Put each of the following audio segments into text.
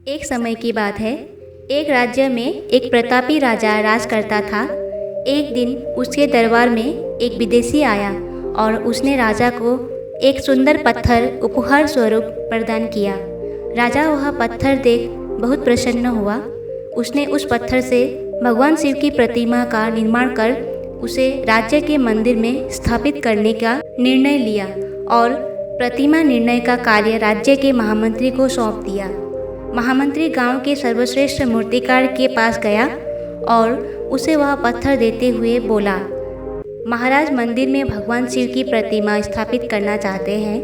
एक समय की बात है। एक राज्य में एक प्रतापी राजा राज करता था। एक दिन उसके दरबार में एक विदेशी आया और उसने राजा को एक सुंदर पत्थर उपहार स्वरूप प्रदान किया। राजा वह पत्थर देख बहुत प्रसन्न हुआ। उसने उस पत्थर से भगवान शिव की प्रतिमा का निर्माण कर उसे राज्य के मंदिर में स्थापित करने का निर्णय लिया और प्रतिमा निर्णय का कार्य राज्य के महामंत्री को सौंप दिया। महामंत्री गांव के सर्वश्रेष्ठ मूर्तिकार के पास गया और उसे वह पत्थर देते हुए बोला, महाराज मंदिर में भगवान शिव की प्रतिमा स्थापित करना चाहते हैं।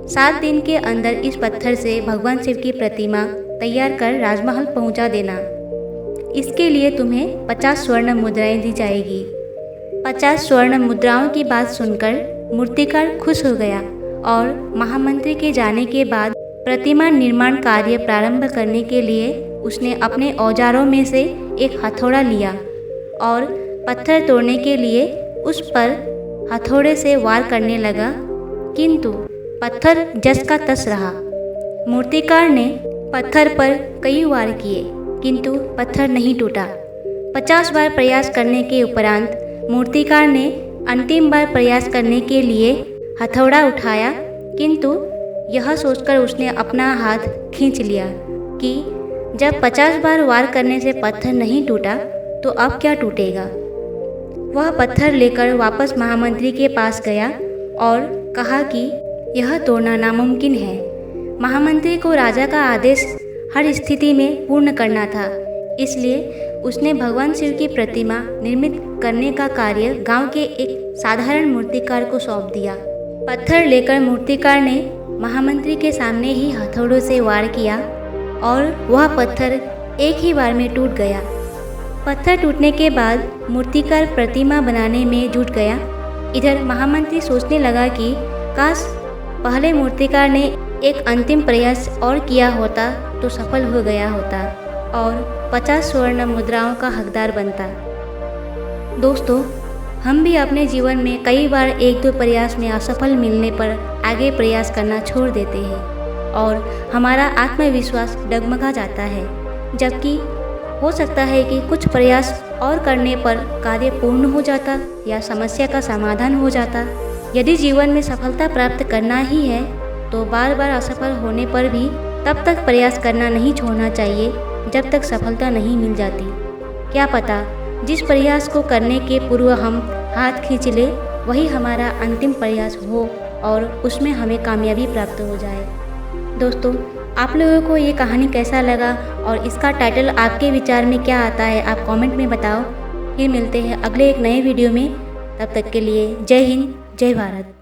7 दिन के अंदर इस पत्थर से भगवान शिव की प्रतिमा तैयार कर राजमहल पहुंचा देना। इसके लिए तुम्हें 50 स्वर्ण मुद्राएं दी जाएगी। 50 स्वर्ण मुद्राओं की बात सुनकर मूर्तिकार खुश हो गया और महामंत्री के जाने के बाद प्रतिमा निर्माण कार्य प्रारंभ करने के लिए उसने अपने औजारों में से एक हथौड़ा लिया और पत्थर तोड़ने के लिए उस पर हथौड़े से वार करने लगा, किंतु पत्थर जस का तस रहा। मूर्तिकार ने पत्थर पर कई वार किए, किंतु पत्थर नहीं टूटा। 50 बार प्रयास करने के उपरांत मूर्तिकार ने अंतिम बार प्रयास करने के लिए हथौड़ा उठाया, किंतु यह सोचकर उसने अपना हाथ खींच लिया कि जब 50 बार वार करने से पत्थर नहीं टूटा तो अब क्या टूटेगा। वह पत्थर लेकर वापस महामंत्री के पास गया और कहा कि यह तोड़ना नामुमकिन है। महामंत्री को राजा का आदेश हर स्थिति में पूर्ण करना था, इसलिए उसने भगवान शिव की प्रतिमा निर्मित करने का कार्य गांव के एक साधारण मूर्तिकार को सौंप दिया। पत्थर लेकर मूर्तिकार ने महामंत्री के सामने ही हथौड़ों से वार किया और वह पत्थर एक ही बार में टूट गया। पत्थर टूटने के बाद मूर्तिकार प्रतिमा बनाने में जुट गया। इधर महामंत्री सोचने लगा कि काश पहले मूर्तिकार ने एक अंतिम प्रयास और किया होता तो सफल हो गया होता और 50 स्वर्ण मुद्राओं का हकदार बनता। दोस्तों, हम भी अपने जीवन में कई बार 1-2 प्रयास में असफल मिलने पर आगे प्रयास करना छोड़ देते हैं और हमारा आत्मविश्वास डगमगा जाता है, जबकि हो सकता है कि कुछ प्रयास और करने पर कार्य पूर्ण हो जाता या समस्या का समाधान हो जाता। यदि जीवन में सफलता प्राप्त करना ही है तो बार बार असफल होने पर भी तब तक प्रयास करना नहीं छोड़ना चाहिए जब तक सफलता नहीं मिल जाती। क्या पता जिस प्रयास को करने के पूर्व हम हाथ खींच ले वही हमारा अंतिम प्रयास हो और उसमें हमें कामयाबी प्राप्त हो जाए। दोस्तों, आप लोगों को ये कहानी कैसा लगा और इसका टाइटल आपके विचार में क्या आता है, आप कमेंट में बताओ। फिर मिलते हैं अगले एक नए वीडियो में। तब तक के लिए जय हिंद, जय भारत।